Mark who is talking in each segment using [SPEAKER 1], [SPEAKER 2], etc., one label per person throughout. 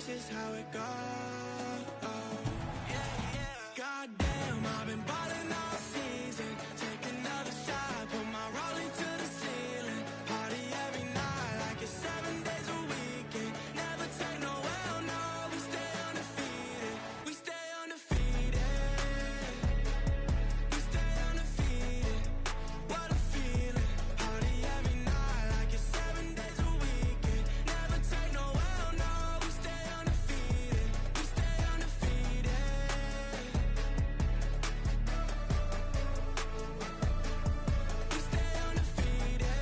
[SPEAKER 1] that's just how it goes. Goddamn, I've been ballin' all season. Take another shot, put my rolling to the ceiling. Party every night like it's 7 days a weekend. Never take no L, no, we stay undefeated. We stay undefeated. We stay undefeated. What a feeling. Party every night like it's 7 days a weekend. Never take no L, no, we stay undefeated. We stay undefeated. We stay undefeated.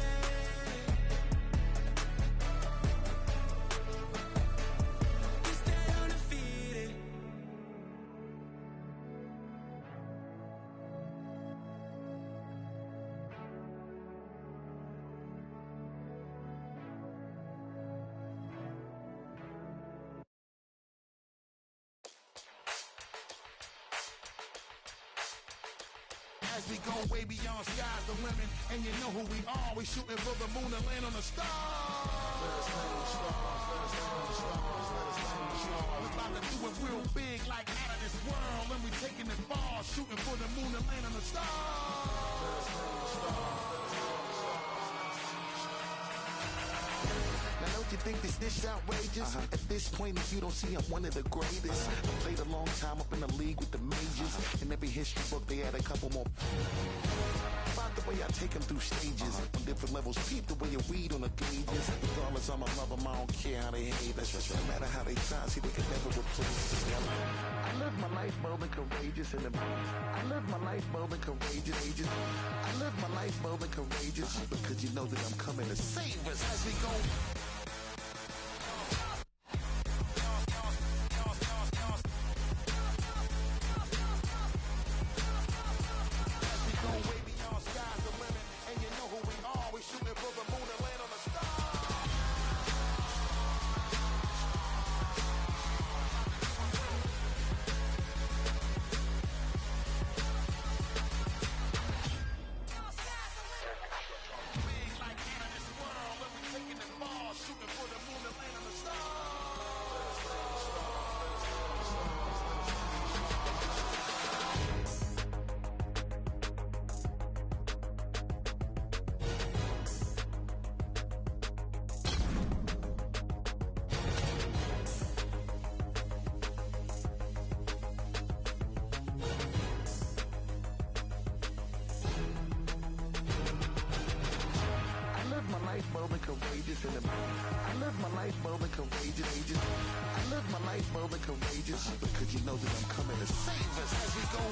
[SPEAKER 1] We stay undefeated.
[SPEAKER 2] As we go way beyond sky's the limit, and you know who we are. We shooting for the moon and land on the stars. Let us land on the stars. Let us land on the stars. Let us land on the stars. We about to do it real big, like out of this world, and we taking it far, shooting for the moon and land on the stars. Let us land on the stars. Now don't you think this outrageous? At this point, if you don't see I'm one of the greatest. I played a long time up in the league with the majors. In every history book, they had a couple more. About the way I take them through stages. On different levels, peep the way you read on the gauges. Regardless, I'ma love them, I don't care how they hate us. No matter how they try, see, they can never replace us. I live my life bold and courageous. I live my life bold and courageous. I live my life bold and courageous. Because you know that I'm coming to save us as we go. Bold and courageous I live my life bold and courageous. I live my life bold and courageous because you know that I'm coming to save us as we go.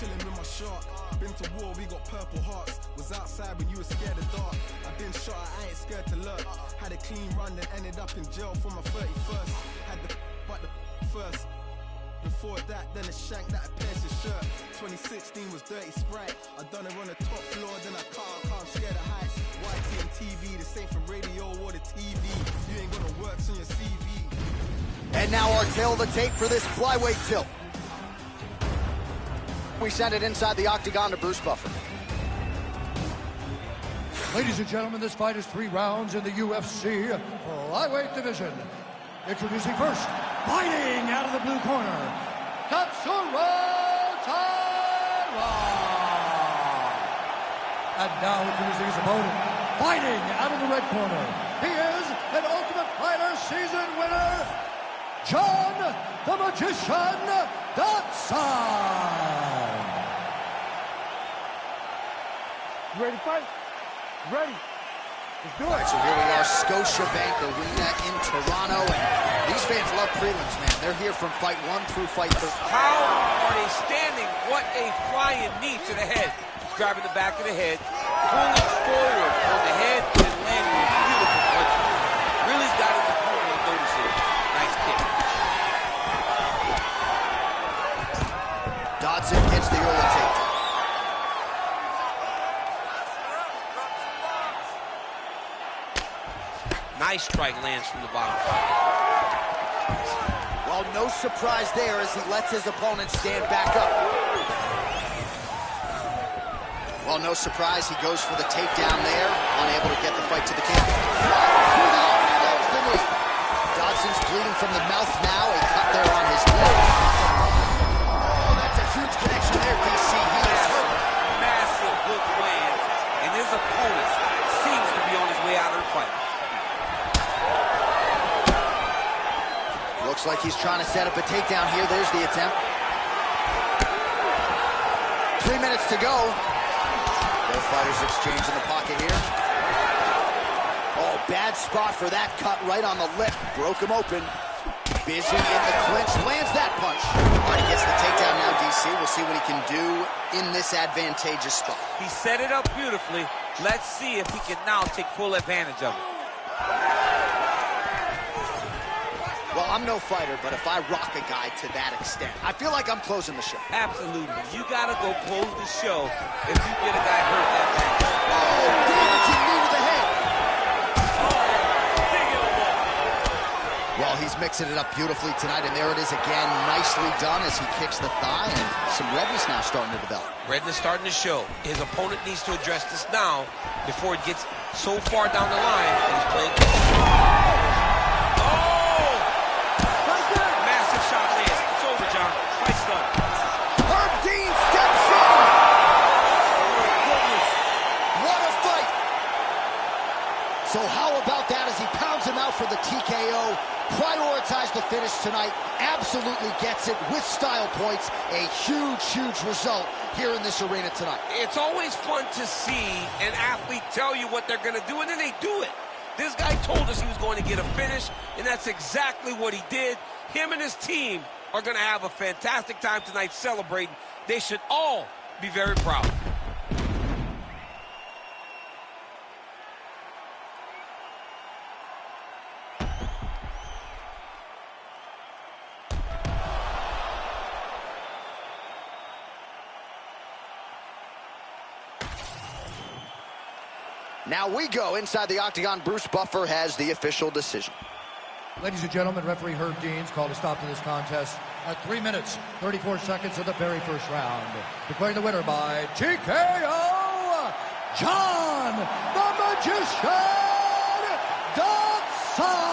[SPEAKER 3] Chilling with my shark. Been to war, we got purple hearts. Was outside when you were scared of dark. I've been shot, I ain't scared to lurk. Had a clean run, then ended up in jail for my 31st. Had the but the first. Before that, then a shank that pierced his shirt. 2016 was Dirty Sprite. I done it on the top floor, then I can't scared of heights. YT and TV, the same for radio or the TV. You ain't gonna work on your CV.
[SPEAKER 4] And now our tail of the tape for this flyweight tilt. We send it inside the octagon to Bruce Buffer.
[SPEAKER 5] Ladies and gentlemen, this fight is 3 rounds in the UFC flyweight division. Introducing first, fighting out of the blue corner, Katsura Taira. And now introducing his opponent, fighting out of the red corner, he is and Ultimate Fighter season winner, John the Magician Dodson.
[SPEAKER 6] Ready to fight? Ready. Let's do it.
[SPEAKER 4] All right, so here we are, Scotiabank Arena in Toronto, and these fans love prelims, man. They're here from fight 1 through fight 3.
[SPEAKER 7] How are they standing? What a flying knee to the head. He's grabbing the back of the head, pulling forward on the head, and landing a beautiful punch. Really's got his opponent noticing. Nice kick.
[SPEAKER 4] Dodson gets the early takedown.
[SPEAKER 7] Nice strike lands from the bottom.
[SPEAKER 4] Well, no surprise there as he lets his opponent stand back up. Well, no surprise, he goes for the takedown there, unable to get the fight to the canvas. Through the arm, he lands the knee. Dodson's bleeding from the mouth now, a cut there on his leg. Oh, that's a huge connection there, DC. He is hurt.
[SPEAKER 7] Massive hook lands, and his opponent seems to be on his way out of the fight.
[SPEAKER 4] Looks like he's trying to set up a takedown here. There's the attempt. 3 minutes to go. Both fighters exchange in the pocket here. Oh, bad spot for that cut right on the lip. Broke him open. Busy in the clinch. Lands that punch. All right, he gets the takedown now, DC. We'll see what he can do in this advantageous spot.
[SPEAKER 7] He set it up beautifully. Let's see if he can now take full advantage of it.
[SPEAKER 4] Well, I'm no fighter, but if I rock a guy to that extent, I feel like I'm closing the show.
[SPEAKER 7] Absolutely. You got to go close the show if you get a guy hurt that bad.
[SPEAKER 4] Oh, damaging knee to the head. Well, he's mixing it up beautifully tonight, and there it is again. Nicely done as he kicks the thigh, and some redness now starting to develop.
[SPEAKER 7] Redness starting to show. His opponent needs to address this now before it gets so far down the line and he's playing catch.
[SPEAKER 4] So how about that as he pounds him out for the TKO, prioritized the finish tonight, absolutely gets it with style points, a huge, huge result here in this arena tonight.
[SPEAKER 7] It's always fun to see an athlete tell you what they're going to do, and then they do it. This guy told us he was going to get a finish, and that's exactly what he did. Him and his team are going to have a fantastic time tonight celebrating. They should all be very proud.
[SPEAKER 4] Now we go inside the octagon. Bruce Buffer has the official decision.
[SPEAKER 5] Ladies and gentlemen, referee Herb Deans called a stop to this contest at 3 minutes, 34 seconds of the very first round. Declaring the winner by TKO, John the Magician Dodson!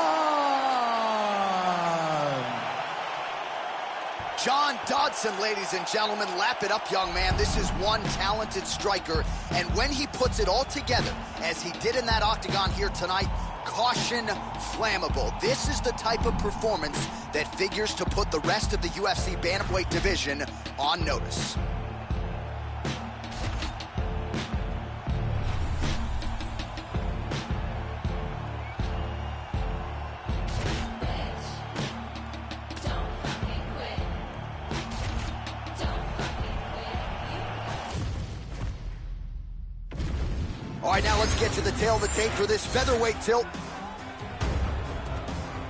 [SPEAKER 4] John Dodson, ladies and gentlemen, lap it up, young man. This is one talented striker, and when he puts it all together, as he did in that octagon here tonight, caution flammable. This is the type of performance that figures to put the rest of the UFC bantamweight division on notice. All right, now let's get to the tail of the tape for this featherweight tilt.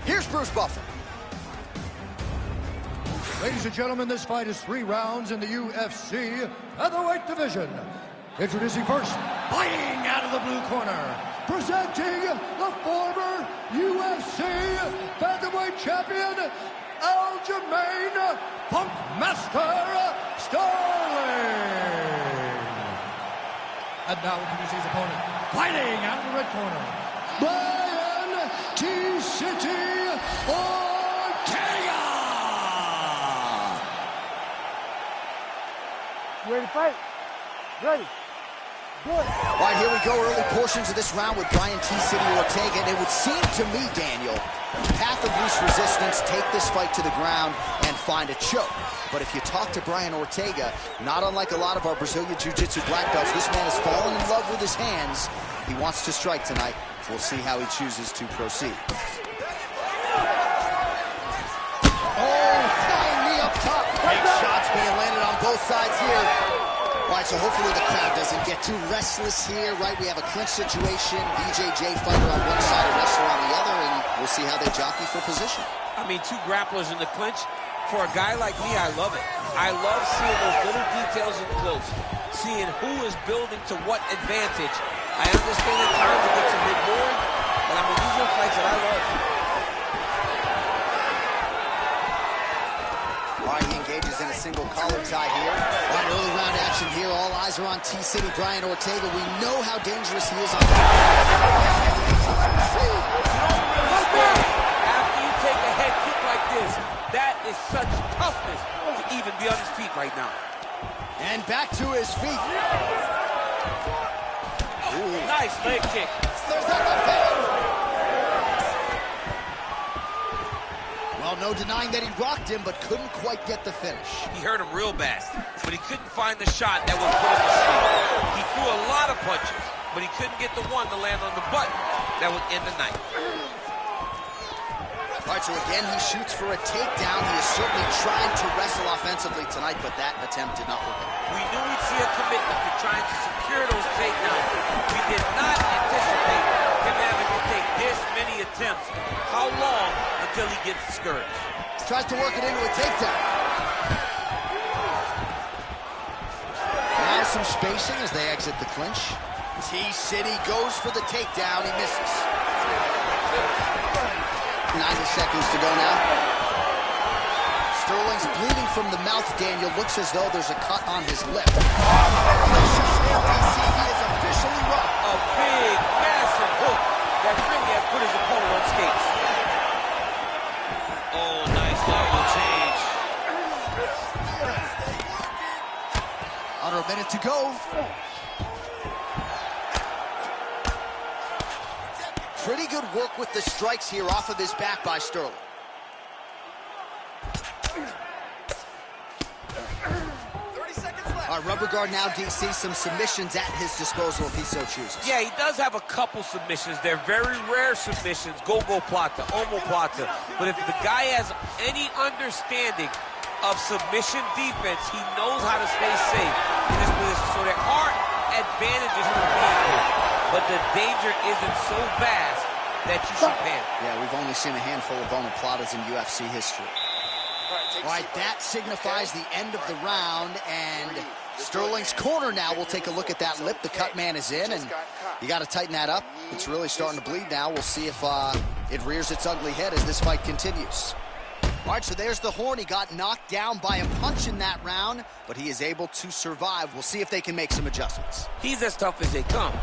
[SPEAKER 4] Here's Bruce Buffer.
[SPEAKER 5] Ladies and gentlemen, this fight is 3 rounds in the UFC featherweight division. Introducing first, fighting out of the blue corner, presenting the former UFC featherweight champion, Aljamain Funkmaster Sterling. And now introducing his opponent, fighting out of the red corner, Brian T-City Ortega!
[SPEAKER 6] Ready to fight? Ready.
[SPEAKER 4] All right, here we go. Early portions of this round with Brian T-City Ortega. And it would seem to me, Daniel, path of least resistance, take this fight to the ground and find a choke. But if you talk to Brian Ortega, not unlike a lot of our Brazilian Jiu-Jitsu black belts, this man has fallen in love with his hands. He wants to strike tonight. We'll see how he chooses to proceed. Oh, flying knee up top. Big shots being landed on both sides here. All right, so hopefully the crowd doesn't get too restless here, right? We have a clinch situation, BJJ fighter on one side, a wrestler on the other, and we'll see how they jockey for position.
[SPEAKER 7] I mean, two grapplers in the clinch. For a guy like me, I love it. I love seeing those little details in close, seeing who is building to what advantage. I understand at times it gets a bit boring, but I mean, these are fights that I love.
[SPEAKER 4] All right, he engages in a single collar tie here. All right, early round action here. All eyes are on T-City Brian Ortega. We know how dangerous he is on the
[SPEAKER 7] After you take a head kick like this, that is such toughness to even be on his feet right now.
[SPEAKER 4] And back to his feet.
[SPEAKER 7] Ooh. Nice leg kick.
[SPEAKER 4] There's that left hand. Well, no denying that he rocked him, but couldn't quite get the finish.
[SPEAKER 7] He hurt him real bad, but he couldn't find the shot that would put him to sleep. He threw a lot of punches, but he couldn't get the one to land on the button that would end the night.
[SPEAKER 4] All right, so again, he shoots for a takedown. He is certainly trying to wrestle offensively tonight, but that attempt did not work.
[SPEAKER 7] We knew we'd see a commitment to trying to secure those takedowns. We did not anticipate him having to take this many attempts. How long until he gets discouraged?
[SPEAKER 4] Tries to work it into a takedown. Now some spacing as they exit the clinch. T-City goes for the takedown. He misses. 90 seconds to go now. Sterling's bleeding from the mouth, Daniel. Looks as though there's a cut on his lip. He is officially rocked.
[SPEAKER 7] A big, massive hook that really has put his opponent on skates. Oh, nice level change.
[SPEAKER 4] Under a minute to go. Pretty good work with the strikes here off of his back by Sterling. All right, rubber guard now, DC. Some submissions at his disposal if he so chooses.
[SPEAKER 7] Yeah, he does have a couple submissions. They're very rare submissions. Go-go plata, omoplata. But if the guy has any understanding of submission defense, he knows how to stay safe in this position. So there are advantages to being here, but the danger isn't so vast that you should panic.
[SPEAKER 4] Yeah, we've only seen a handful of omoplatas in UFC history. All right, that signifies the end of the round, and Sterling's corner now. We'll take a look at that lip. The cut man is in, and you got to tighten that up. It's really starting to bleed now. We'll see if it rears its ugly head as this fight continues. All right, so there's the horn. He got knocked down by a punch in that round, but he is able to survive. We'll see if they can make some adjustments.
[SPEAKER 7] He's as tough as they come.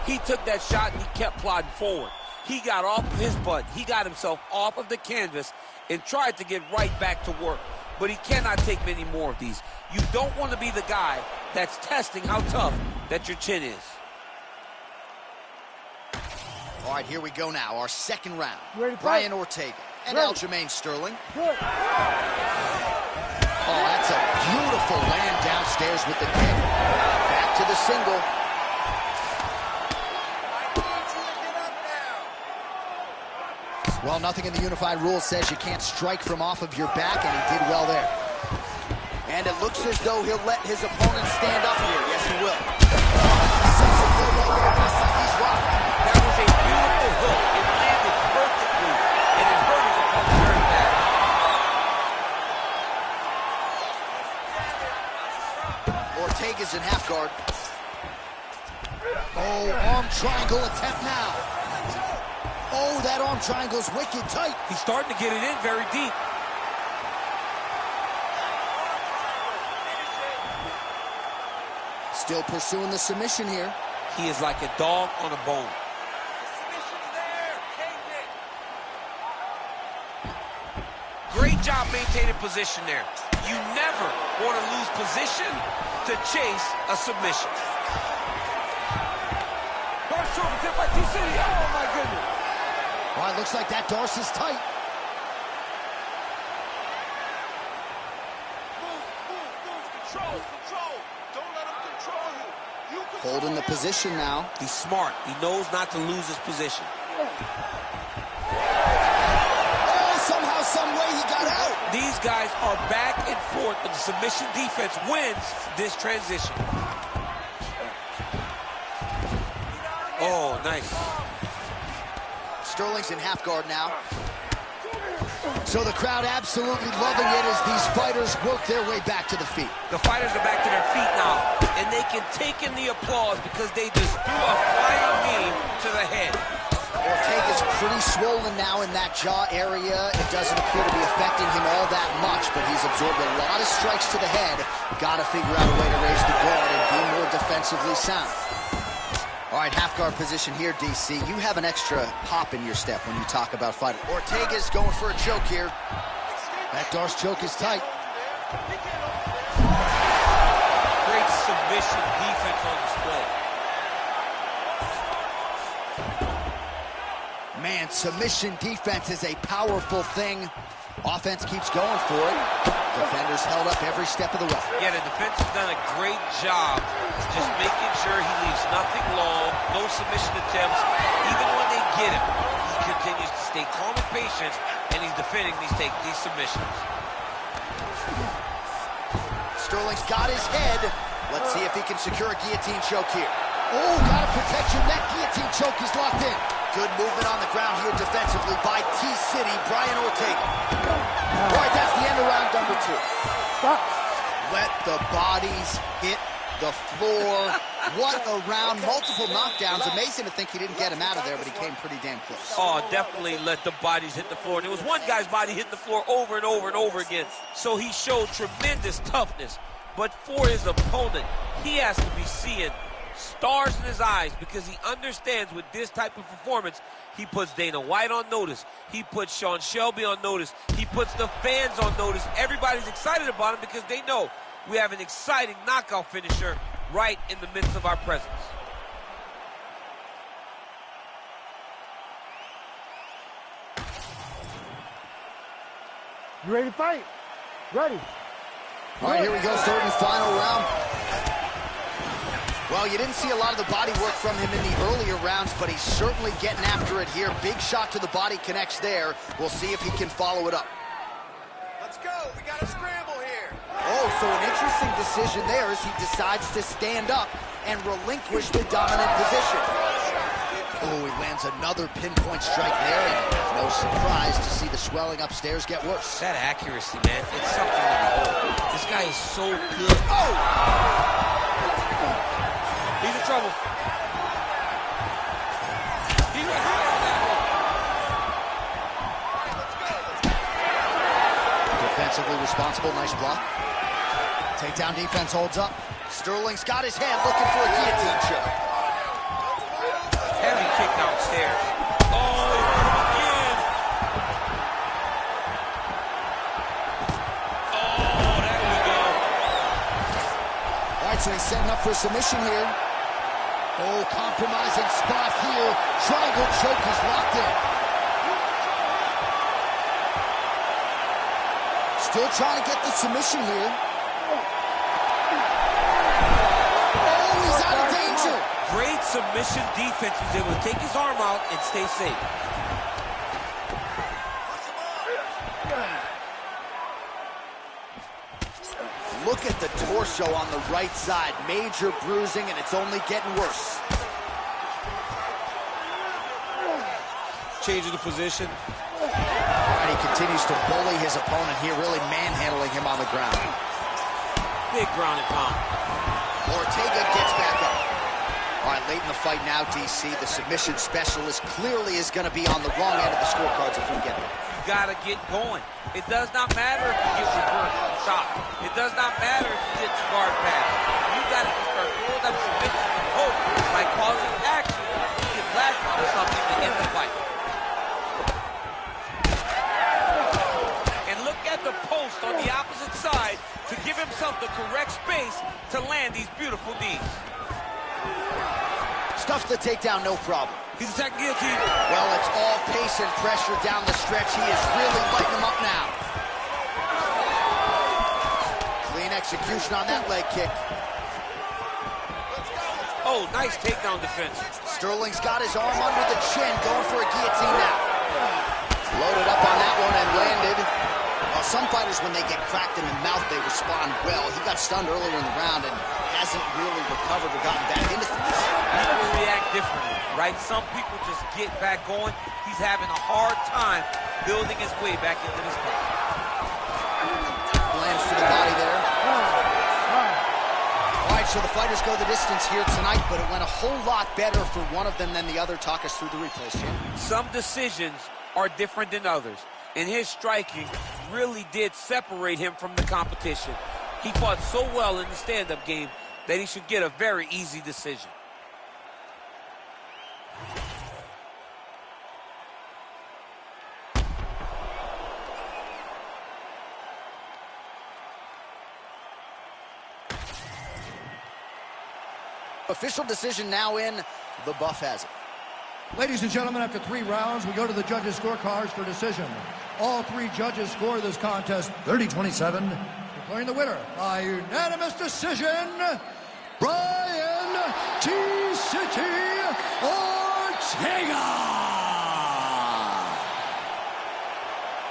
[SPEAKER 7] He took that shot and he kept plodding forward. He got off of his butt. He got himself off of the canvas and tried to get right back to work. But he cannot take many more of these. You don't want to be the guy that's testing how tough that your chin is.
[SPEAKER 4] All right, here we go now. Our second round.
[SPEAKER 6] Brian
[SPEAKER 4] Ortega and
[SPEAKER 6] Ready.
[SPEAKER 4] Aljamain Sterling.
[SPEAKER 6] Good.
[SPEAKER 4] Oh, that's a beautiful land downstairs with the kick. Back to the single. Well, nothing in the unified rules says you can't strike from off of your back, and he did well there. And it looks as though he'll let his opponent stand up here. Yes, he will. He's rocked.
[SPEAKER 7] That was a beautiful hook. It landed perfectly, and it hurt his opponent very bad.
[SPEAKER 4] Ortega's in half guard. Oh, arm triangle attempt now. Oh, that arm triangle's wicked tight.
[SPEAKER 7] He's starting to get it in very deep.
[SPEAKER 4] Still pursuing the submission here.
[SPEAKER 7] He is like a dog on a bone. Great job maintaining position there. You never want to lose position to chase a submission. Choke attempt by T-City. Oh, my goodness.
[SPEAKER 4] All right, looks like that Darce is tight.
[SPEAKER 8] Control. Don't let him control you.
[SPEAKER 4] Holding the position now.
[SPEAKER 7] He's smart. He knows not to lose his position.
[SPEAKER 4] Oh, somehow, some way he got out.
[SPEAKER 7] These guys are back and forth, but the submission defense wins this transition. Oh, nice.
[SPEAKER 4] Sterling's in half guard now. So the crowd absolutely loving it as these fighters work their way back to the feet.
[SPEAKER 7] The fighters are back to their feet now, and they can take in the applause because they just threw a flying knee to the head.
[SPEAKER 4] Ortega's pretty swollen now in that jaw area. It doesn't appear to be affecting him all that much, but he's absorbed a lot of strikes to the head. Got to figure out a way to raise the guard and be more defensively sound. All right, half guard position here, DC. You have an extra hop in your step when you talk about fighting. Ortega's going for a choke here. That Darce choke is tight.
[SPEAKER 7] Great submission defense on display.
[SPEAKER 4] Man, submission defense is a powerful thing. Offense keeps going for it. Defenders held up every step of the way.
[SPEAKER 7] Yeah, the defense has done a great job just making sure he leaves nothing long, no submission attempts. Even when they get him, he continues to stay calm and patient, and he's defending these submissions.
[SPEAKER 4] Sterling's got his head. Let's see if he can secure a guillotine choke here. Oh, gotta protect your neck. Guillotine choke is locked in. Good movement on the ground here defensively by T-City, Brian Ortega. All right, that's the end of round number 2.
[SPEAKER 6] Stop.
[SPEAKER 4] Let the bodies hit the floor. What a round. Multiple knockdowns. Amazing to think he didn't get him out of there, but he came pretty damn close.
[SPEAKER 7] Oh, definitely let the bodies hit the floor. And there was one guy's body hitting the floor over and over and over again. So he showed tremendous toughness. But for his opponent, he has to be seeing stars in his eyes because he understands with this type of performance, he puts Dana White on notice. He puts Sean Shelby on notice. He puts the fans on notice. Everybody's excited about him because they know we have an exciting knockout finisher right in the midst of our presence.
[SPEAKER 6] You ready to fight? Ready.
[SPEAKER 4] All right, here we go, third and final round. Well, you didn't see a lot of the body work from him in the earlier rounds, but he's certainly getting after it here. Big shot to the body connects there. We'll see if he can follow it up.
[SPEAKER 8] Let's go. We got a scramble here.
[SPEAKER 4] Oh, so an interesting decision there as he decides to stand up and relinquish the dominant position. Oh, he lands another pinpoint strike there, and no surprise to see the swelling upstairs get worse.
[SPEAKER 7] That accuracy, man, it's something to behold. This guy is so good. Oh! He's in trouble. He went high on that one.
[SPEAKER 4] Defensively responsible, nice block. Takedown defense holds up. Sterling's got his hand looking for a guillotine choke.
[SPEAKER 7] Heavy kick downstairs. Oh, again. Oh, there we go.
[SPEAKER 4] All right, so he's setting up for a submission here. Oh, compromising spot here. Triangle choke is locked in. Still trying to get the submission here. Oh, he's out of danger.
[SPEAKER 7] Great submission defense. He was able to take his arm out and stay safe.
[SPEAKER 4] Look at the torso on the right side. Major bruising, and it's only getting worse.
[SPEAKER 7] Changing the position.
[SPEAKER 4] And he continues to bully his opponent here, really manhandling him on the ground.
[SPEAKER 7] Big ground and pound.
[SPEAKER 4] Ortega gets back up. All right, late in the fight now, DC. The submission specialist clearly is going to be on the wrong end of the scorecards if we get there.
[SPEAKER 7] You got to get going. It does not matter if you get reversed shot. It does not matter if you get guard pass. You got to start throwing up submissions and hope by causing action you can latch onto something to end the fight. And look at the post on the opposite side to give himself the correct space to land these beautiful knees.
[SPEAKER 4] Stuffs the takedown, no problem.
[SPEAKER 7] He's attacking guillotine.
[SPEAKER 4] Well, it's all pace and pressure down the stretch. He is really lighting him up now. Clean execution on that leg kick.
[SPEAKER 7] Oh, nice takedown defense.
[SPEAKER 4] Sterling's got his arm under the chin, going for a guillotine now. Loaded up on that one and landed. Well, some fighters, when they get cracked in the mouth, they respond well. He got stunned earlier in the round and hasn't really recovered or gotten back into things.
[SPEAKER 7] People react differently, right? Some people just get back going. He's having a hard time building his way back into this fight.
[SPEAKER 4] Lands to the body there. All right, so the fighters go the distance here tonight, but it went a whole lot better for one of them than the other. Talk us through the replays here.
[SPEAKER 7] Some decisions are different than others, and his striking really did separate him from the competition. He fought so well in the stand-up game that he should get a very easy decision.
[SPEAKER 4] Official decision now in. The buff has it.
[SPEAKER 5] Ladies and gentlemen, after 3 rounds, we go to the judges' scorecards for decision. All 3 judges score this contest 30-27, declaring the winner by unanimous decision, Brian T-City Ortega.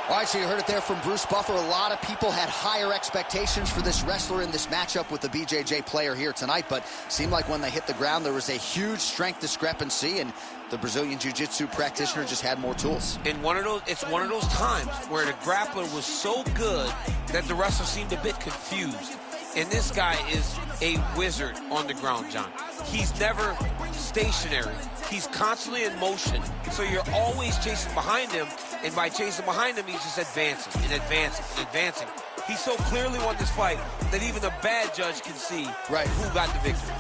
[SPEAKER 4] All right, so you heard it there from Bruce Buffer. A lot of people had higher expectations for this wrestler in this matchup with the BJJ player here tonight, but seemed like when they hit the ground, there was a huge strength discrepancy, and the Brazilian Jiu-Jitsu practitioner just had more tools.
[SPEAKER 7] And it's one of those times where the grappler was so good that the wrestler seemed a bit confused. And this guy is a wizard on the ground, John. He's never stationary. He's constantly in motion, so you're always chasing behind him, and by chasing behind him, he's just advancing and advancing and advancing. He so clearly won this fight that even a bad judge can see who got the victory.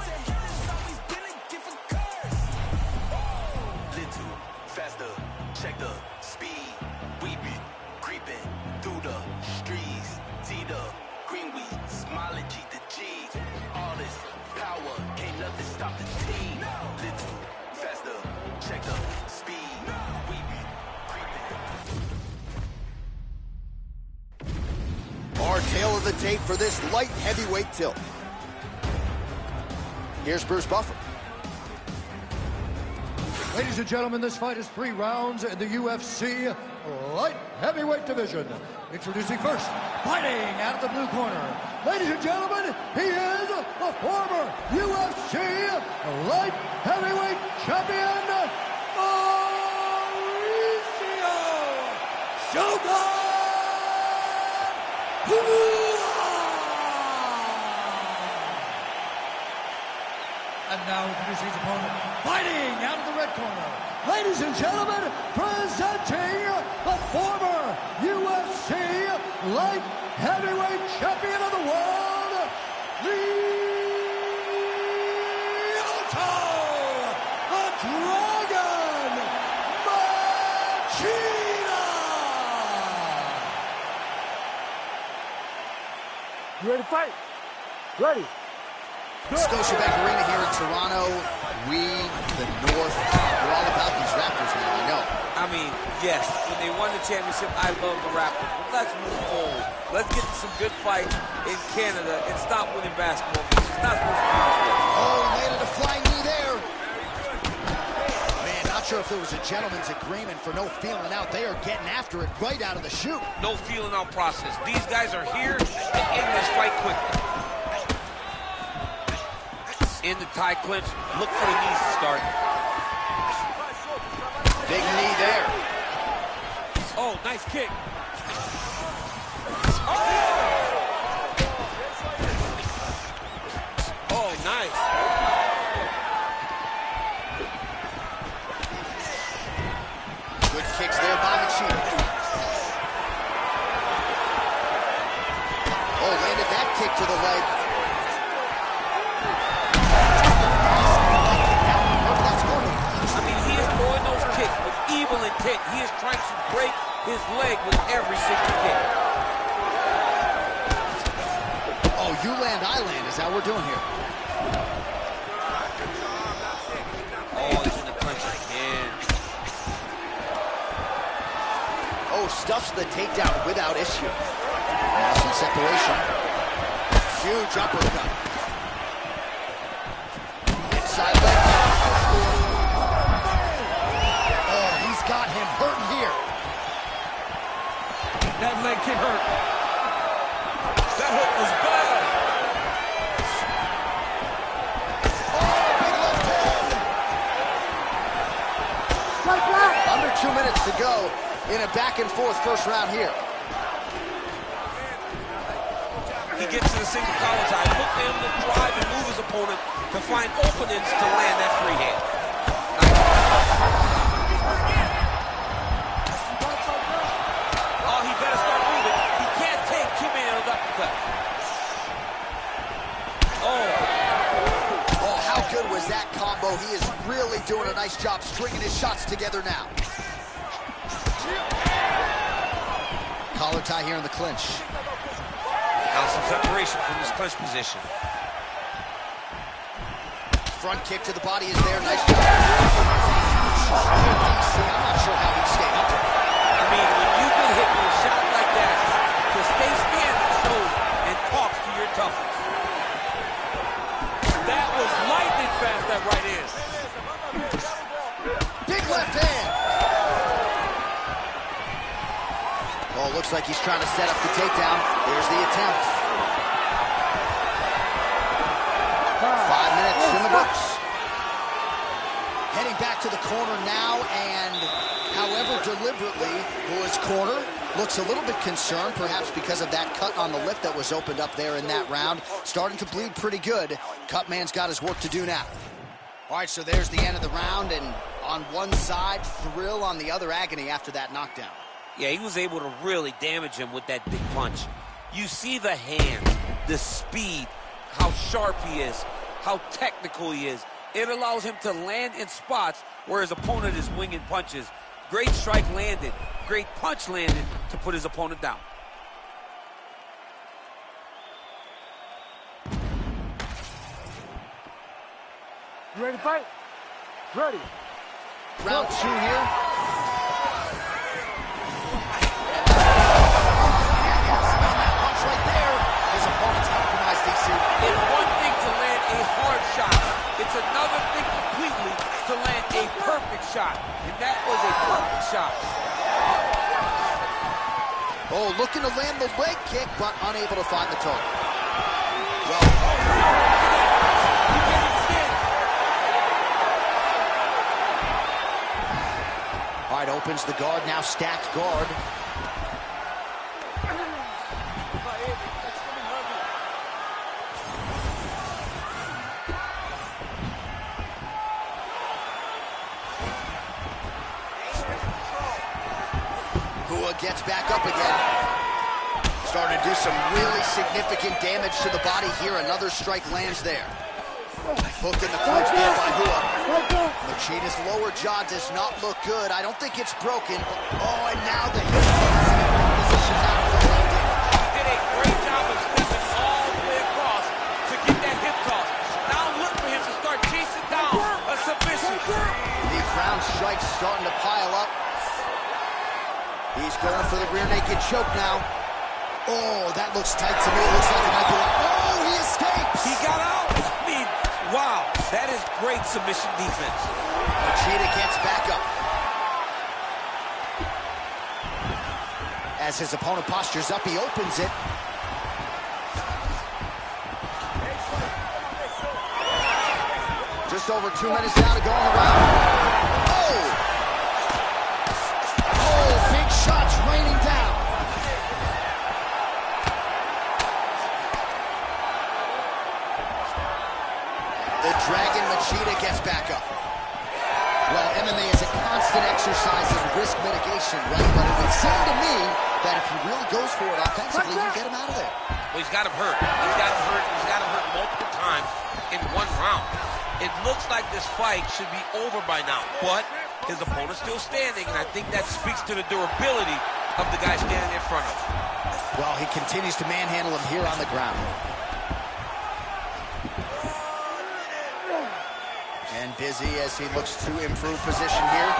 [SPEAKER 9] Little faster, check the speed. We be creeping through the streets. See the green weed, smiling G to G. All this power, can't nothing stop the team. Little faster, check the speed. We be creeping.
[SPEAKER 4] Our tale of the tape for this light heavyweight tilt. Here's Bruce Buffer.
[SPEAKER 5] Ladies and gentlemen, this fight is 3 rounds in the UFC light heavyweight division. Introducing first, fighting out of the blue corner. Ladies and gentlemen, he is the former UFC light heavyweight champion, Mauricio Shogun! And now introducing his opponent, fighting out of the red corner. Ladies and gentlemen, presenting the former UFC light heavyweight champion of the world, Lyoto, the Dragon Machina!
[SPEAKER 6] You ready to fight? Ready.
[SPEAKER 4] Scotiabank Arena here in Toronto. We, the North, we're all about these Raptors now, I know.
[SPEAKER 7] I mean, yes, when they won the championship, I love the Raptors. But let's move forward. Let's get to some good fights in Canada and stop winning basketball games. It's not supposed to be this way.
[SPEAKER 4] Oh, landed a flying knee there. Man, not sure if there was a gentleman's agreement for no feeling out. They are getting after it right out of the chute.
[SPEAKER 7] No feeling out process. These guys are here to end this fight quickly. In the tie clinch, look for the knees to start.
[SPEAKER 4] Big knee there.
[SPEAKER 7] Oh, nice kick. Oh, nice.
[SPEAKER 4] Good kicks there by Machina. Oh, landed that kick to the leg.
[SPEAKER 7] Evil intent. He is trying to break his leg with every single kick.
[SPEAKER 4] Oh, you land, I land is how we're doing here. Oh, stuffs the takedown without issue. Now some separation. Huge uppercut. Inside leg kick. Oh, he's got him hurting here.
[SPEAKER 7] That leg kick hurt. That hook was bad.
[SPEAKER 4] Oh, big left hand. Under 2 minutes to go in a back-and-forth first round here.
[SPEAKER 7] He gets to the single collar tie. Look for him to drive and move his opponent to find openings to land that free hand. Oh, he better start moving. He can't take too many of those uppercuts.
[SPEAKER 4] Oh, how good was that combo? He is really doing a nice job stringing his shots together now. Collar tie here in the clinch.
[SPEAKER 7] Now some separation from this clinch position.
[SPEAKER 4] Front kick to the body is there. Nice job. I'm not sure how he stayed up.
[SPEAKER 7] I mean, when you've been hit with a shot like that, to stay standing shows and talks to your toughness. That was lightning fast, that right hand.
[SPEAKER 4] Big left hand. Oh, looks like he's trying to set up the takedown. There's the attempt. 5 minutes in the books. Heading back to the corner now, and however deliberately, Boyd's corner looks a little bit concerned, perhaps because of that cut on the lip that was opened up there in that round. Starting to bleed pretty good. Cutman's got his work to do now. All right, so there's the end of the round, and on one side, thrill, on the other, agony after that knockdown.
[SPEAKER 7] Yeah, he was able to really damage him with that big punch. You see the hands, the speed, how sharp he is, how technical he is. It allows him to land in spots where his opponent is winging punches. Great strike landed, great punch landed to put his opponent down.
[SPEAKER 6] You ready to fight? Ready.
[SPEAKER 4] Round 2 here.
[SPEAKER 7] It's one thing to land a hard shot. It's another thing completely to land a perfect shot. And that was a perfect shot.
[SPEAKER 4] Oh, looking to land the leg kick, but unable to find the target. All right, opens the guard, now stacked guard. Gets back up again. Starting to do some really significant damage to the body here. Another strike lands there. Hook in the clinch there by Hua. Machina's lower jaw does not look good. I don't think it's broken. Oh, and now the hip position now for the landing.
[SPEAKER 7] He did a great job of stepping all the way across to get that hip toss. Now look for him to start chasing down a submission.
[SPEAKER 4] The ground strikes starting to pile up. He's going for the rear naked choke now. Oh, that looks tight to me. It looks like it might be like, oh, he escapes.
[SPEAKER 7] He got out. I mean, wow, that is great submission defense.
[SPEAKER 4] Machina gets back up. As his opponent postures up, he opens it. Just over 2 minutes now to go in the round. Oh! Shots raining down. The Dragon Machina gets back up. Well, MMA is a constant exercise in risk mitigation, right? But it would seem to me that if he really goes for it offensively, you get him out of there.
[SPEAKER 7] Well, he's got him hurt. He's got him hurt. He's got him hurt multiple times in one round. It looks like this fight should be over by now, but his opponent's still standing, and I think that speaks to the durability of the guy standing in front of him.
[SPEAKER 4] Well, he continues to manhandle him here on the ground. And busy as he looks to improve position here.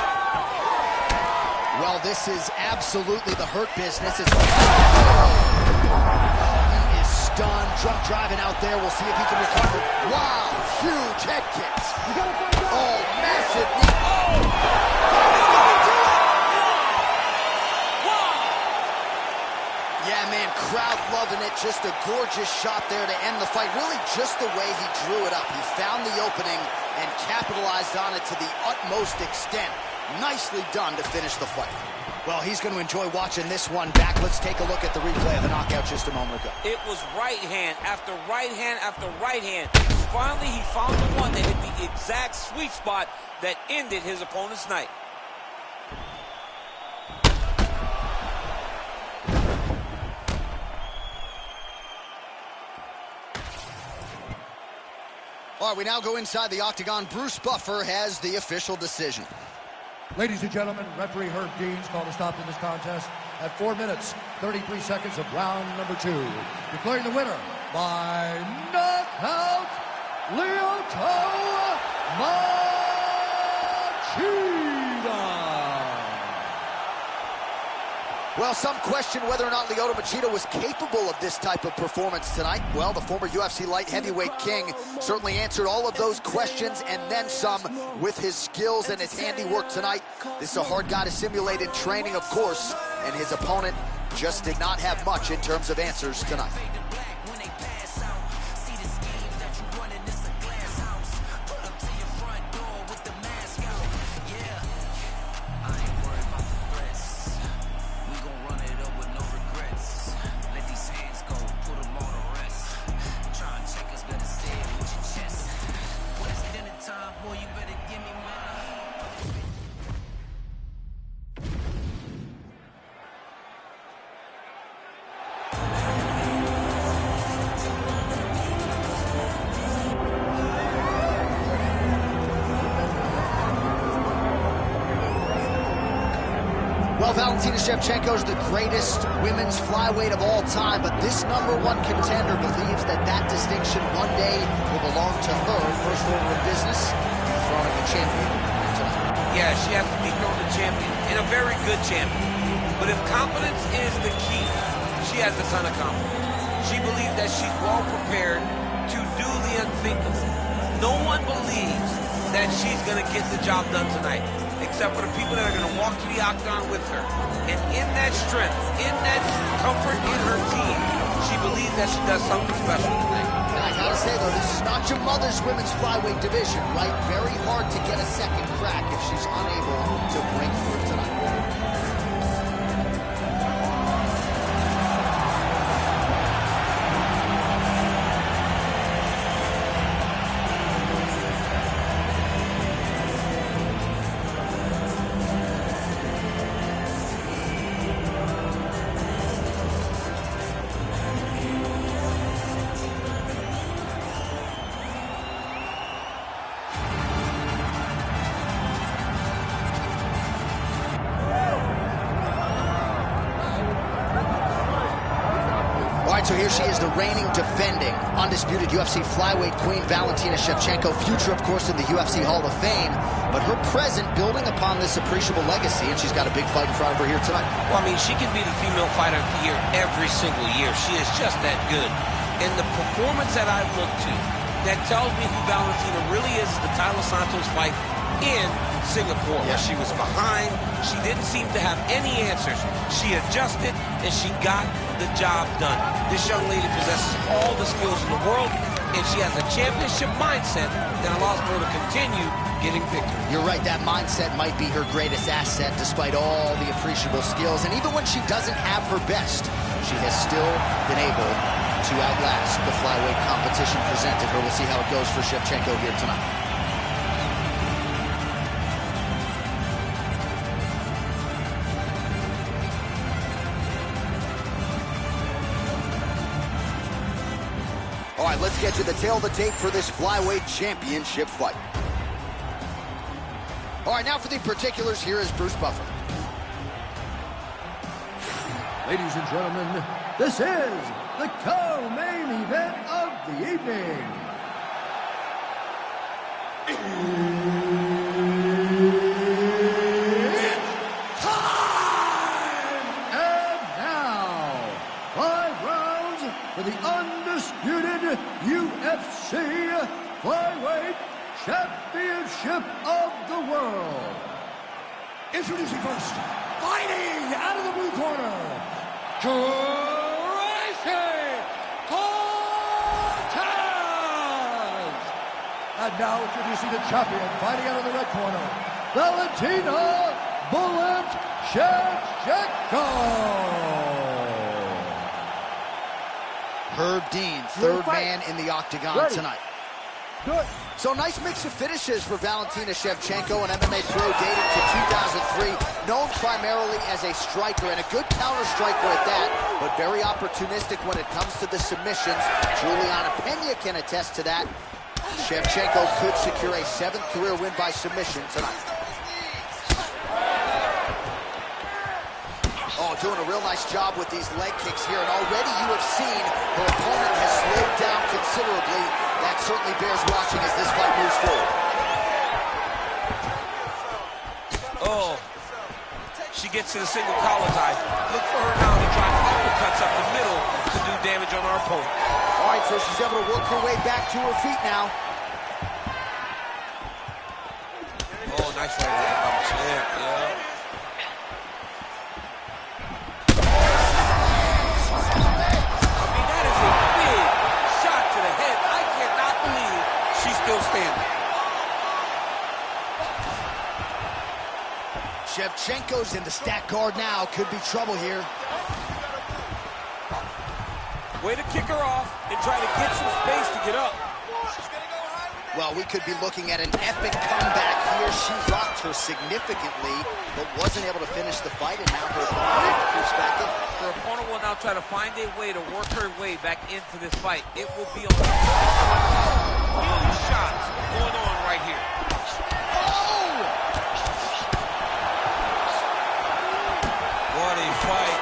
[SPEAKER 4] Well, this is absolutely the hurt business. He is stunned, drunk driving out there. We'll see if he can recover. Wow, huge head kicks. Oh, massive knee. Oh! Yeah, man, crowd loving it. Just a gorgeous shot there to end the fight. Really just the way he drew it up. He found the opening and capitalized on it to the utmost extent. Nicely done to finish the fight. Well, he's going to enjoy watching this one back. Let's take a look at the replay of the knockout just a moment ago.
[SPEAKER 7] It was right hand after right hand after right hand. Finally, he found the one that hit the exact sweet spot that ended his opponent's night.
[SPEAKER 4] All right, we now go inside the octagon. Bruce Buffer has the official decision.
[SPEAKER 5] Ladies and gentlemen, referee Herb Dean's called a stop to this contest at 4 minutes, 33 seconds of round number 2. Declaring the winner by knockout, Lyoto Machida.
[SPEAKER 4] Well, some question whether or not Lyoto Machida was capable of this type of performance tonight. Well, the former UFC light heavyweight king certainly answered all of those questions and then some with his skills and his handiwork tonight. This is a hard guy to simulate in training, of course, and his opponent just did not have much in terms of answers tonight. Well, Valentina Shevchenko is the greatest women's flyweight of all time, but this #1 contender believes that that distinction one day will belong to her. First order of business, dethroning the champion tonight.
[SPEAKER 7] Yeah, she has to dethrone the champion, and a very good champion. But if confidence is the key, she has a ton of confidence. She believes that she's well prepared to do the unthinkable. No one believes that she's going to get the job done tonight, except for the people that are going to walk to the octagon with her. And in that strength, in that comfort in her team, she believes that she does something special tonight.
[SPEAKER 4] And I gotta say, though, this is not your mother's women's flyweight division, right? Very hard to get a second crack if she's unable to break through tonight. So here she is, the reigning, defending, undisputed UFC flyweight queen, Valentina Shevchenko. Future, of course, in the UFC Hall of Fame, but her present building upon this appreciable legacy, and she's got a big fight in front of her here tonight.
[SPEAKER 7] Well, I mean, she can be the female fighter of the year every single year. She is just that good. And the performance that I look to, that tells me who Valentina really is the Tyler Santos fight in Singapore, where she was behind. She didn't seem to have any answers. She adjusted, and she got the job done. This young lady possesses all the skills in the world, and she has a championship mindset that allows her to continue getting victory.
[SPEAKER 4] You're right, that mindset might be her greatest asset, despite all the appreciable skills. And even when she doesn't have her best, she has still been able to outlast the flyweight competition presented her. We'll see how it goes for Shevchenko here tonight. All right, let's get to the tail of the tape for this flyweight championship fight. All right, now for the particulars, here is Bruce Buffer.
[SPEAKER 5] Ladies and gentlemen, this is the co-main event of the evening. It's time! for the undisputed UFC Flyweight Championship of the World. Introducing first, fighting out of the blue corner, and now introducing the champion, fighting out of the red corner, Valentina shevchenko.
[SPEAKER 4] Herb Dean, third man in the octagon tonight.
[SPEAKER 6] Good.
[SPEAKER 4] So nice mix of finishes for Valentina Shevchenko, an MMA pro dating to 2003, known primarily as a striker and a good counter striker at that, but very opportunistic when it comes to the submissions. Juliana Pena can attest to that. Shevchenko could secure a 7th career win by submission tonight. Oh, doing a real nice job with these leg kicks here, and already you have seen her opponent has slowed down considerably. That certainly bears watching as this fight moves forward.
[SPEAKER 7] Oh, she gets to the single collar tie. Look for her now to try uppercuts up the middle to do damage on our opponent.
[SPEAKER 4] All right, so she's able to work her way back to her feet now.
[SPEAKER 7] Oh, nice right hand. Yeah.
[SPEAKER 4] Shevchenko's in the stack guard now. Could be trouble here.
[SPEAKER 7] Way to kick her off and try to get some space to get up.
[SPEAKER 4] Well, we could be looking at an epic comeback here. She rocked her significantly, but wasn't able to finish the fight, and now her opponent pushes back in.
[SPEAKER 7] Her opponent will now try to find a way to work her way back into this fight. It will be on huge shots going on right here. What a fight.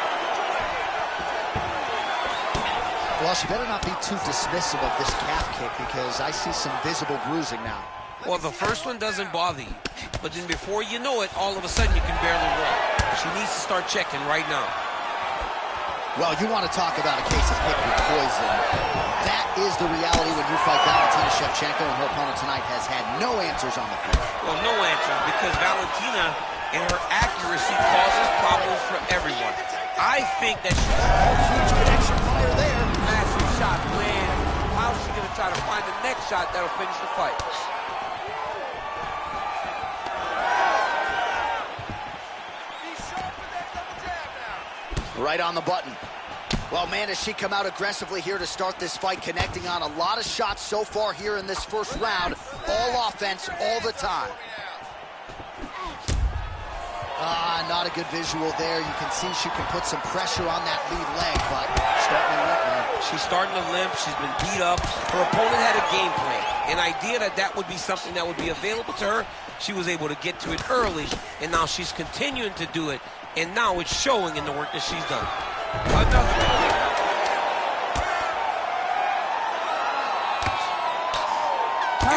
[SPEAKER 4] Well, she better not be too dismissive of this calf kick because I see some visible bruising now.
[SPEAKER 7] Well, the first one doesn't bother you, but then before you know it, all of a sudden you can barely walk. She needs to start checking right now.
[SPEAKER 4] Well, you want to talk about a case of pick with poison. That is the reality when you fight Valentina Shevchenko, and her opponent tonight has had no answers on the field.
[SPEAKER 7] Well, no answers, because Valentina and her accuracy causes problems for everyone. I think that she's
[SPEAKER 4] huge connection fire there.
[SPEAKER 7] Massive shot land. How's she gonna try to find the next shot that'll finish the fight?
[SPEAKER 4] Right on the button. Well, man, has she come out aggressively here to start this fight, connecting on a lot of shots so far here in this first round. All offense, all the time. Not a good visual there. You can see she can put some pressure on that lead leg, but starting to limp now.
[SPEAKER 7] She's starting to limp. She's been beat up. Her opponent had a game plan, an idea that would be something that would be available to her. She was able to get to it early, and now she's continuing to do it, and now it's showing in the work that she's done. Another good kick.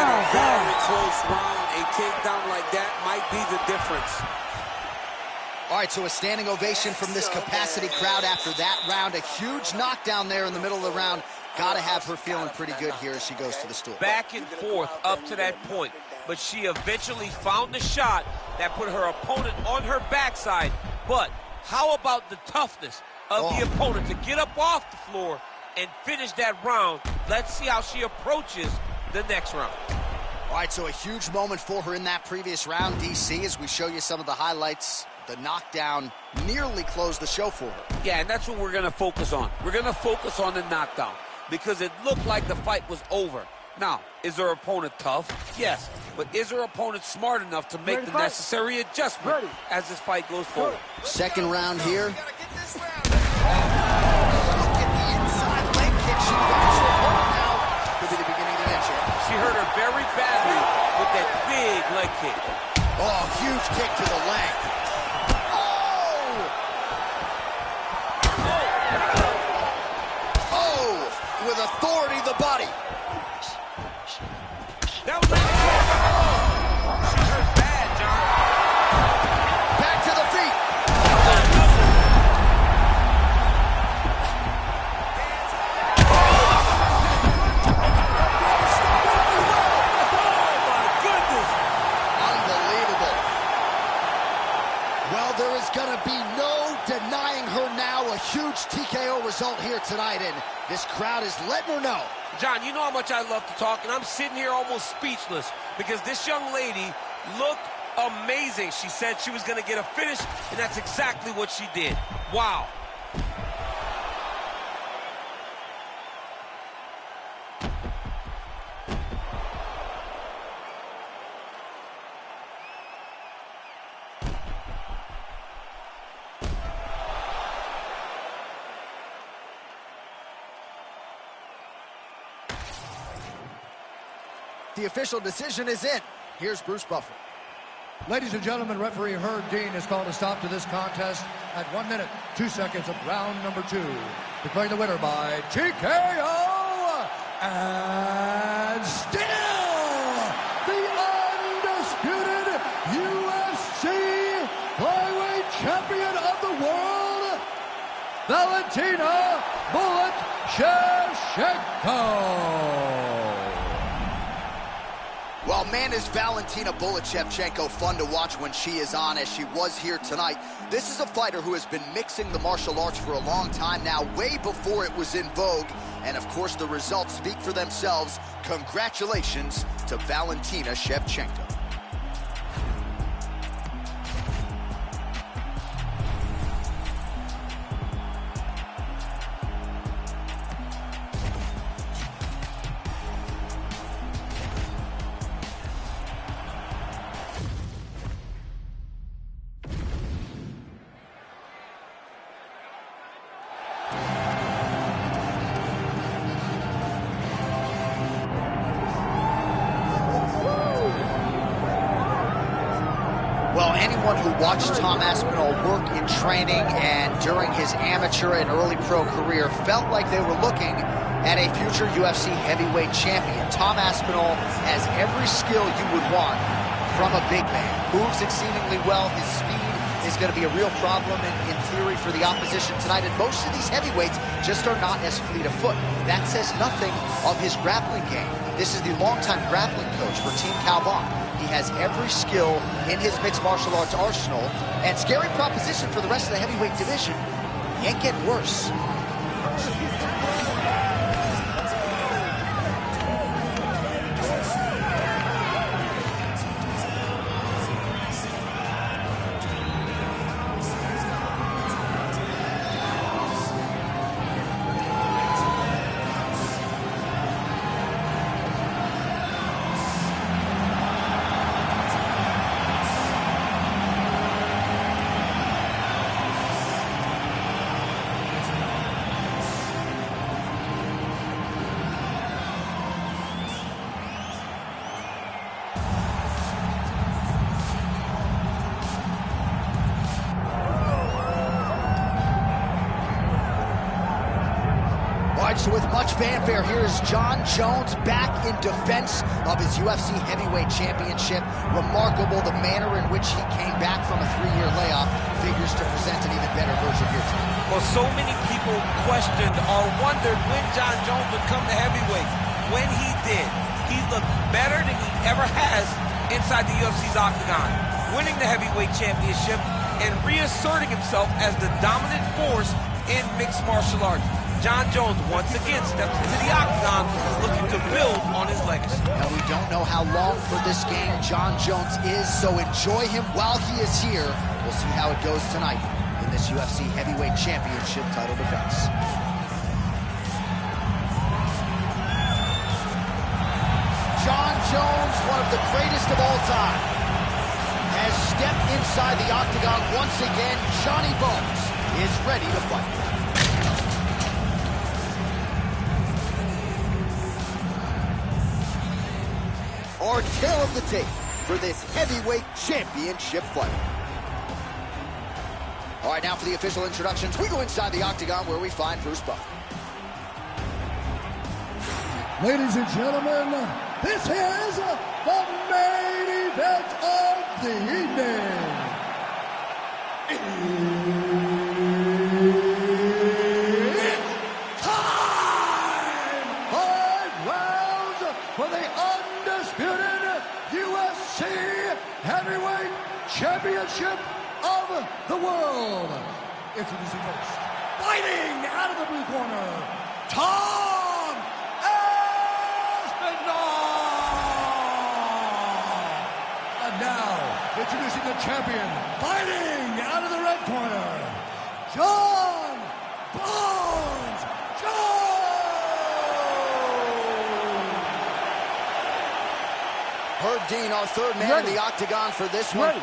[SPEAKER 7] In a very close round, a takedown like that might be the difference.
[SPEAKER 4] All right, so a standing ovation from this capacity crowd after that round. A huge knockdown there in the middle of the round. Got to have her feeling pretty good here as she goes to the stool.
[SPEAKER 7] Back and forth up to that point, but she eventually found the shot that put her opponent on her backside. But how about the toughness of the opponent to get up off the floor and finish that round? Let's see how she approaches the next round.
[SPEAKER 4] All right, so a huge moment for her in that previous round, DC, as we show you some of the highlights. The knockdown nearly closed the show for her.
[SPEAKER 7] Yeah, and that's what we're going to focus on. We're going to focus on the knockdown because it looked like the fight was over. Now, is her opponent tough? Yes. But is her opponent smart enough to make the necessary adjustment as this fight goes forward?
[SPEAKER 4] Second round here. Look at the inside leg kick. She finds her opponent now. Could be the beginning of the end.
[SPEAKER 7] She hurt her very badly with that big leg kick.
[SPEAKER 4] Oh, huge kick to the leg. With authority, the body.
[SPEAKER 7] That was like she hurt bad, John.
[SPEAKER 4] Back to the feet. Oh, huge TKO result here tonight, and this crowd is letting her know.
[SPEAKER 7] John, you know how much I love to talk, and I'm sitting here almost speechless because this young lady looked amazing. She said she was going to get a finish, and that's exactly what she did. Wow.
[SPEAKER 4] The official decision is in. Here's Bruce Buffer.
[SPEAKER 5] Ladies and gentlemen, referee Herb Dean has called a stop to this contest at 1 minute, 2 seconds of round number 2. Declaring the winner by TKO, and still the undisputed UFC flyweight champion of the world, Valentina "Bullet" Shevchenko.
[SPEAKER 4] Well, man, is Valentina "Bullet" Shevchenko fun to watch when she is on, as she was here tonight. This is a fighter who has been mixing the martial arts for a long time now, way before it was in vogue. And, of course, the results speak for themselves. Congratulations to Valentina Shevchenko. Well, anyone who watched Tom Aspinall work in training and during his amateur and early pro career felt like they were looking at a future UFC heavyweight champion. Tom Aspinall has every skill you would want from a big man. Moves exceedingly well. His speed is going to be a real problem in theory for the opposition tonight. And most of these heavyweights just are not as fleet of foot. That says nothing of his grappling game. This is the longtime grappling coach for Team Calvon. He has every skill in his mixed martial arts arsenal, and scary proposition for the rest of the heavyweight division. Can't get worse. So with much fanfare, here is Jon Jones back in defense of his UFC heavyweight championship. Remarkable the manner in which he came back from a 3-year layoff figures to present an even better version here tonight.
[SPEAKER 7] Well, so many people questioned or wondered when Jon Jones would come to heavyweight. When he did, he looked better than he ever has inside the UFC's octagon, winning the heavyweight championship and reasserting himself as the dominant force in mixed martial arts. Jon Jones once again steps into the octagon looking to build on his legacy.
[SPEAKER 4] Now, we don't know how long for this game Jon Jones is, so enjoy him while he is here. We'll see how it goes tonight in this UFC heavyweight championship title defense. Jon Jones, one of the greatest of all time, has stepped inside the octagon once again. Johnny Bones is ready to fight. Our tale of the tape for this heavyweight championship fight. All right, now for the official introductions, we go inside the octagon where we find Bruce Buffer.
[SPEAKER 5] Ladies and gentlemen, this is the main event of the evening. It's time! 5 rounds for the undisputed UFC Heavyweight Championship of the world. Introducing first, fighting out of the blue corner, Tom Aspinall. And now, introducing the champion, fighting out of the red corner, John Bones Jones.
[SPEAKER 4] Herb Dean, our third man in the octagon for this one.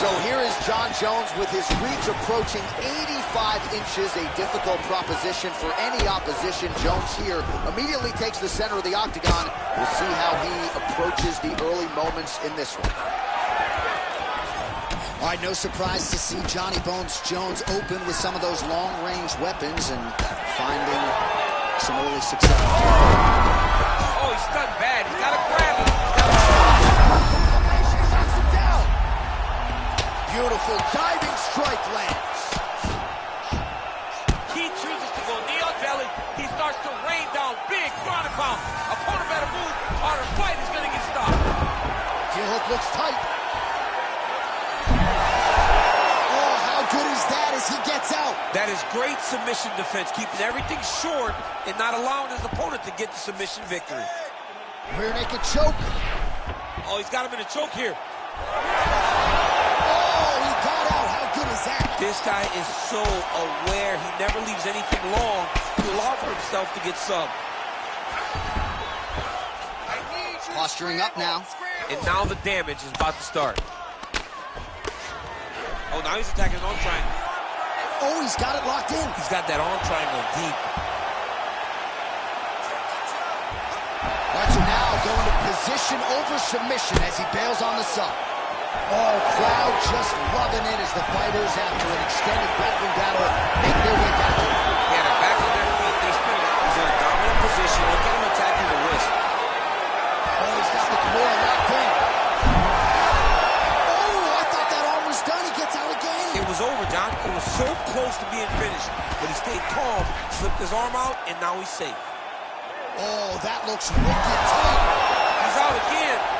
[SPEAKER 4] So here is John Jones with his reach approaching 85 inches, a difficult proposition for any opposition. Jones here immediately takes the center of the octagon. We'll see how he approaches the early moments in this one. All right, no surprise to see Johnny Bones Jones open with some of those long-range weapons and finding some early success.
[SPEAKER 7] Oh, he's done bad. He's got to grab him.
[SPEAKER 4] Beautiful diving strike lands.
[SPEAKER 7] He chooses to go knee on belly. He starts to rain down big ground and pound. Opponent better move or the fight is going to get stopped.
[SPEAKER 4] Heel hook looks tight. Oh, how good is that as he gets out?
[SPEAKER 7] That is great submission defense, keeping everything short and not allowing his opponent to get the submission victory.
[SPEAKER 4] Rear naked choke.
[SPEAKER 7] Oh, he's got him in a choke here. This guy is so aware. He never leaves anything long to allow for himself to get subbed.
[SPEAKER 4] Posturing up now.
[SPEAKER 7] And now the damage is about to start. Oh, now he's attacking an arm triangle.
[SPEAKER 4] Oh, he's got it locked in.
[SPEAKER 7] He's got that arm triangle deep.
[SPEAKER 4] All right, so now going to position over submission as he bails on the sub. Oh, crowd just loving it as the fighters, after an extended grappling battle, make their way back.
[SPEAKER 7] Yeah, they're back on their feet. They spin. He's in a dominant position. Look at him attacking the wrist.
[SPEAKER 4] Oh, he's got the Kimura locked in. Oh, I thought that arm was done. He gets out again.
[SPEAKER 7] It was over, John. It was so close to being finished. But he stayed calm, slipped his arm out, and now he's safe.
[SPEAKER 4] Oh, that looks wicked tight.
[SPEAKER 7] He's out again.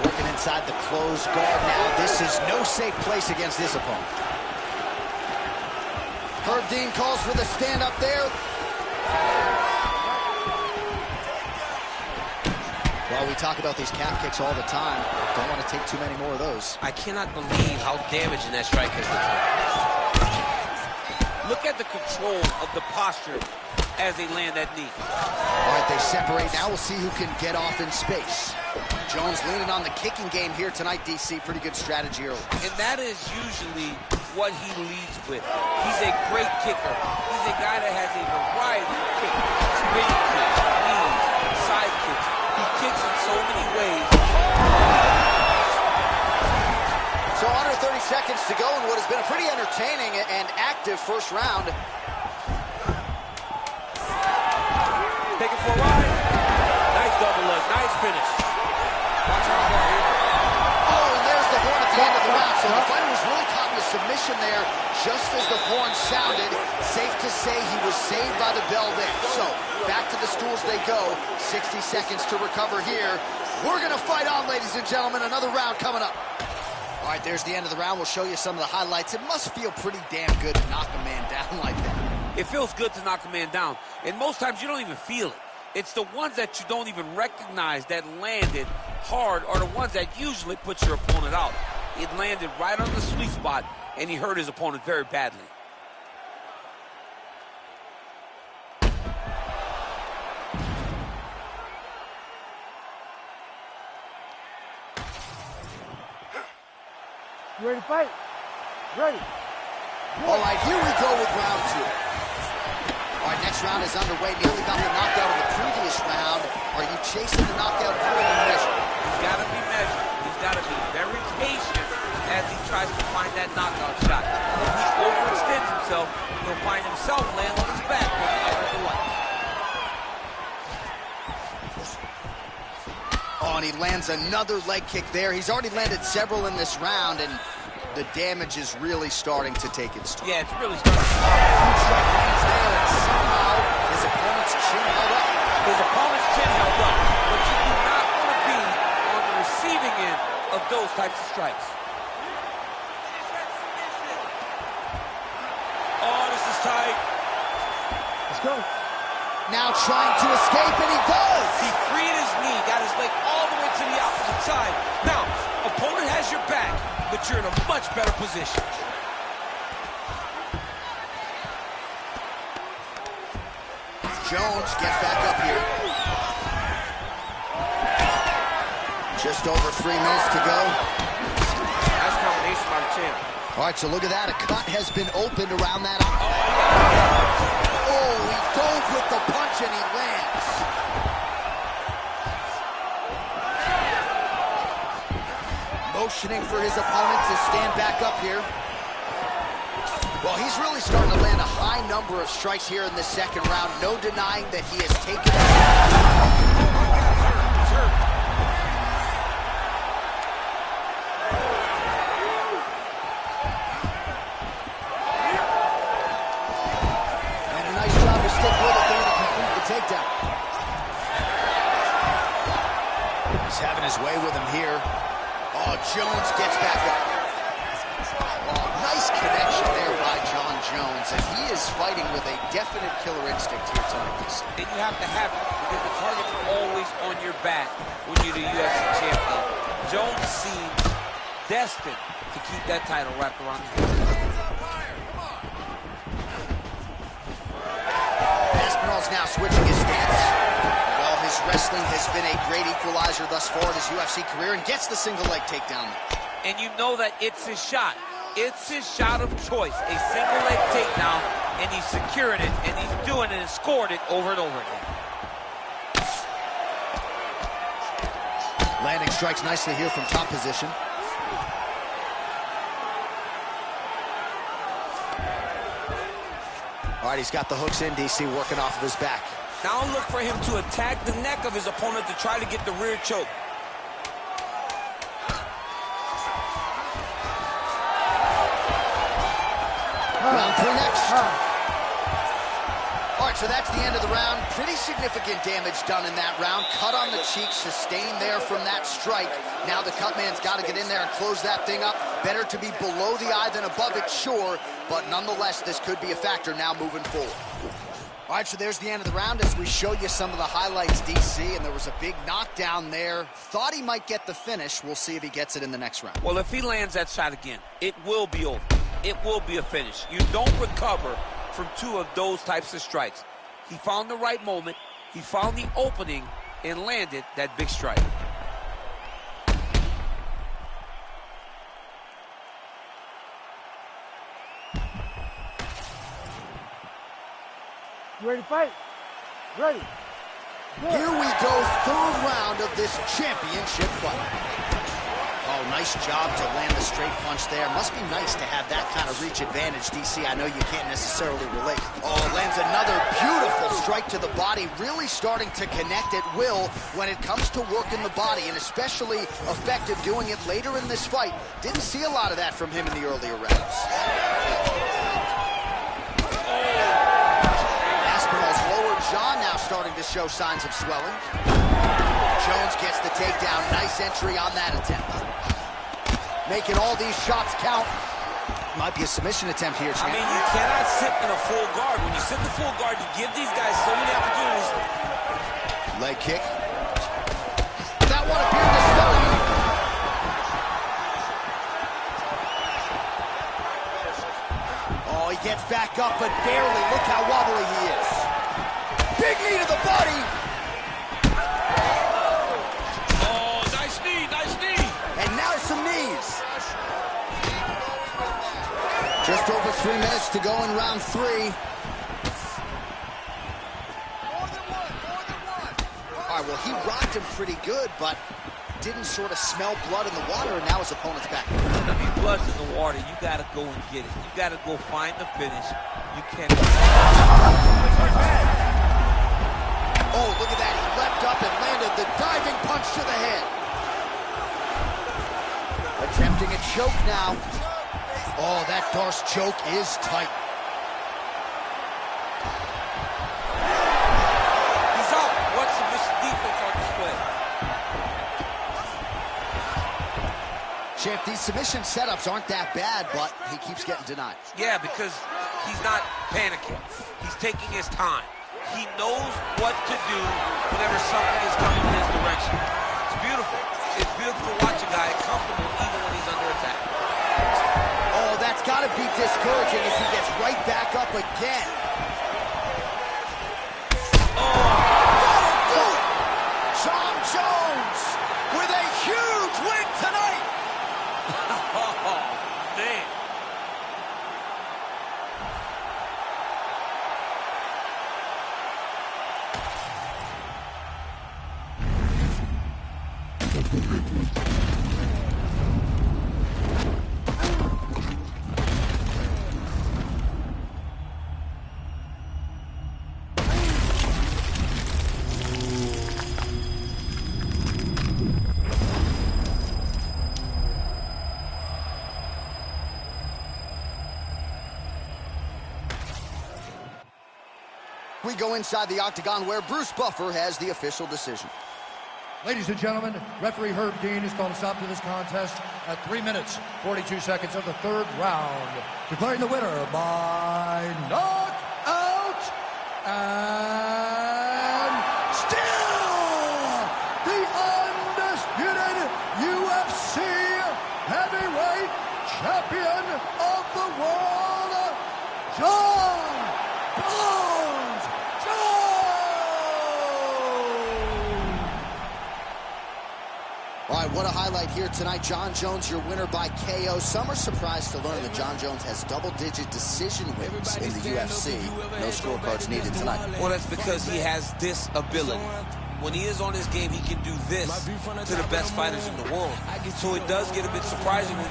[SPEAKER 4] Working inside the closed guard now. This is no safe place against this opponent. Herb Dean calls for the stand up there. Well, we talk about these calf kicks all the time. Don't want to take too many more of those.
[SPEAKER 7] I cannot believe how damaging that strike has been. Look at the control of the posture as they land that knee.
[SPEAKER 4] All right, they separate. Now we'll see who can get off in space. Jones leaning on the kicking game here tonight, DC. Pretty good strategy early.
[SPEAKER 7] And that is usually what he leads with. He's a great kicker. He's a guy that has a variety of kicks. Spinning kicks, knees, side kicks. He kicks in so many ways.
[SPEAKER 4] So under 30 seconds to go in what has been a pretty entertaining and active first round.
[SPEAKER 7] Take it for a ride. Nice double leg, nice finish. Watch him go here.
[SPEAKER 4] Oh, and there's the horn at the end of the round. So the fighter was really caught in the submission there just as the horn sounded. Safe to say he was saved by the bell there. So back to the stools they go. 60 seconds to recover here. We're going to fight on, ladies and gentlemen. Another round coming up. All right, there's the end of the round. We'll show you some of the highlights. It must feel pretty damn good to knock a man down like that.
[SPEAKER 7] It feels good to knock a man down. And most times you don't even feel it. It's the ones that you don't even recognize that landed hard are the ones that usually put your opponent out. It landed right on the sweet spot, and he hurt his opponent very badly.
[SPEAKER 6] You ready to fight? Ready.
[SPEAKER 4] All right, here we go with round two. All right, next round is underway. Nearly got the knockout in the previous round. Are you chasing the knockout or measured?
[SPEAKER 7] He's got to be measured. He's got to be very patient as he tries to find that knockout shot. If he overextends himself, he'll find himself laying on his back when he enters the light.
[SPEAKER 4] Oh, and he lands another leg kick there. He's already landed several in this round, and the damage is really starting to take its toll.
[SPEAKER 7] Yeah, it's really starting to
[SPEAKER 4] Huge strike lands there, and somehow his opponent's chin held up.
[SPEAKER 7] His opponent's chin held up, but you do not want to be on the receiving end those types of strikes. Oh, this is tight.
[SPEAKER 6] Let's go.
[SPEAKER 4] Now trying to escape, and he does!
[SPEAKER 7] He freed his knee, got his leg all the way to the opposite side. Now, opponent has your back, but you're in a much better position.
[SPEAKER 4] Jones gets back up here. Just over 3 minutes to go.
[SPEAKER 7] Nice combination by the champ.
[SPEAKER 4] All right, so look at that. A cut has been opened around that. Oh, he dove with the punch, and he lands. Motioning for his opponent to stand back up here. Well, he's really starting to land a high number of strikes here in this second round. No denying that he has taken it. And a nice job to stick with it there to complete the takedown. He's having his way with him here. Oh, Jones gets back up. Oh, nice connection there by John Jones, and he is fighting with a definite killer instinct here tonight.
[SPEAKER 7] And you have to have it, because the target's always on your back when you're the UFC champion. Jones seems destined to keep that title wrapped around his neck.
[SPEAKER 4] Aspinall's now switching his stance. Well, his wrestling has been a great equalizer thus far in his UFC career, and gets the single leg takedown.
[SPEAKER 7] And you know that it's his shot. It's his shot of choice, a single leg takedown, and he's secured it, and he's doing it and scored it over and over again.
[SPEAKER 4] Landing strikes nicely here from top position. All right, he's got the hooks in, DC, working off of his back.
[SPEAKER 7] Now look for him to attack the neck of his opponent to try to get the rear choke.
[SPEAKER 4] Round 3 next. All right, so that's the end of the round. Pretty significant damage done in that round. Cut on the cheek, sustained there from that strike. Now the cut man's got to get in there and close that thing up. Better to be below the eye than above it, sure, but nonetheless, this could be a factor now moving forward. All right, so there's the end of the round as we show you some of the highlights, DC, and there was a big knockdown there. Thought he might get the finish. We'll see if he gets it in the next round.
[SPEAKER 7] Well, if he lands that shot again, it will be over. It will be a finish. You don't recover from 2 of those types of strikes. He found the right moment, he found the opening, and landed that big strike.
[SPEAKER 6] You ready to fight? Ready. Good.
[SPEAKER 4] Here we go, 3rd round of this championship fight. Oh, nice job to land the straight punch there. Must be nice to have that kind of reach advantage, DC. I know you can't necessarily relate. Oh, lands another beautiful strike to the body, really starting to connect at will when it comes to working the body, and especially effective doing it later in this fight. Didn't see a lot of that from him in the earlier rounds. Aspinall's lower jaw now starting to show signs of swelling. Jones gets the takedown. Nice entry on that attempt. Making all these shots count. Might be a submission attempt here, champ.
[SPEAKER 7] I mean, you cannot sit in a full guard. When you sit in the full guard, you give these guys so many opportunities.
[SPEAKER 4] Leg kick. That one appeared to stun him. Oh, he gets back up, but barely. Look how wobbly he is. Big knee to the body.
[SPEAKER 7] Oh, nice knee, nice knee.
[SPEAKER 4] And now some knees. Just over 3 minutes to go in round 3. All right, well, he rocked him pretty good, but didn't sort of smell blood in the water, and now his opponent's back.
[SPEAKER 7] I mean, blood's in the water. You got to go and get it. You got to go find the finish. You can't.
[SPEAKER 4] Oh, look at that. He leapt up and landed the diving punch to the head. Attempting a choke now. Oh, that Darce choke is tight.
[SPEAKER 7] He's up. What's the defense on display?
[SPEAKER 4] Champ, these submission setups aren't that bad, but he keeps getting denied.
[SPEAKER 7] Yeah, because he's not panicking. He's taking his time. He knows what to do whenever something is coming in his direction. It's beautiful. It's beautiful to watch a guy comfortable even when he's under attack.
[SPEAKER 4] Oh, that's got to be discouraging as he gets right back up again. That'll do it! Jon Jones with a huge win tonight!
[SPEAKER 7] Oh, man.
[SPEAKER 4] We go inside the octagon where Bruce Buffer has the official decision.
[SPEAKER 5] Ladies and gentlemen, referee Herb Dean has called a stop to this contest at 3 minutes, 42 seconds of the third round, declaring the winner by knockout and still the undisputed UFC heavyweight champion of the world, Jon Bones
[SPEAKER 4] All right, what a highlight here tonight. Jon Jones, your winner by KO. Some are surprised to learn that Jon Jones has double-digit decision wins in the UFC. No scorecards needed tonight.
[SPEAKER 7] Well, that's because he has this ability. When he is on his game, he can do this to the best fighters in the world. So it does get a bit surprising when...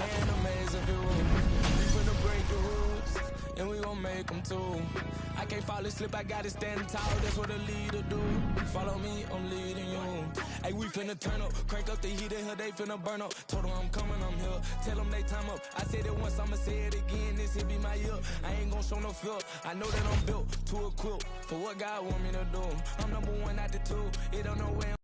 [SPEAKER 1] I can't fall asleep, I gotta stand tall, that's what a leader do. Follow me, I'm leading you. Hey, we finna turn up, crank up the heat in here, they finna burn up. Told them I'm coming, I'm here, tell them they time up. I said it once, I'ma say it again, this here be my year. I ain't gon' show no fear, I know that I'm built to equip for what God want me to do. I'm number one out the two, it don't know where